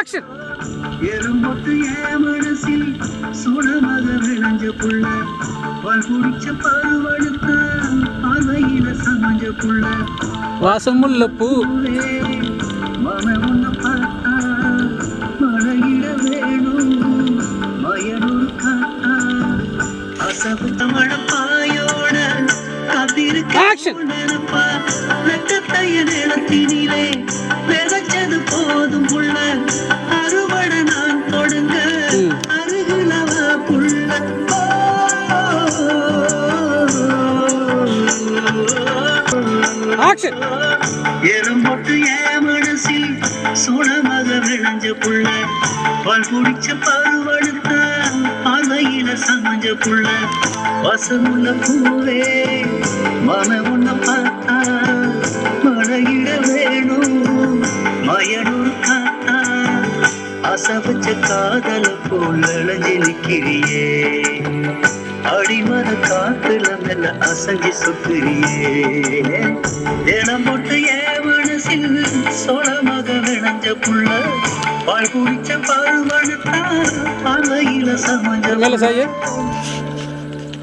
Action. எறும்பொட்டு ஏன் மனசில் சூழமாக விளைஞ்ச புள்ள பால் குடிச்ச பருவடுத்த பார்வையில சமஞ்ச புள்ள வாசமுள்ள பூ மன உன்ன பார்த்தா மழையிட வேணும் மயனூர் காத்தா அசவு தமிழ பாயோட ஆக்ஷன். காத்திருப்பா நக்கத்தைய நிலத்தினிலே விதைச்சது போதும் புள்ள அறுவட நான் கொடுங்க அருகிலவ புள்ள ஆக்ஷன். எறும்பொட்டு ஏன் மனசில் சூழமாக விளைஞ்ச புள்ள பால் குடிச்ச பருவடுத்த பார்வையில சமஞ்ச புள்ள வசமுள்ள பூவே மன உன்ன பார்த்தா மழையிட வேணும் மயனூர் காத்தா அசவச்ச காதல போல் இளஞ்சிருக்கிறியே அடிமர காத்துல மெல்ல அசஞ்சி சுத்துறியே தினம் போட்டு ஏன் மனசில் சோளமாக விளைஞ்ச புள்ள பால் குடிச்ச பருவடுத்தா பார்வையில சமஞ்ச மேல சாயே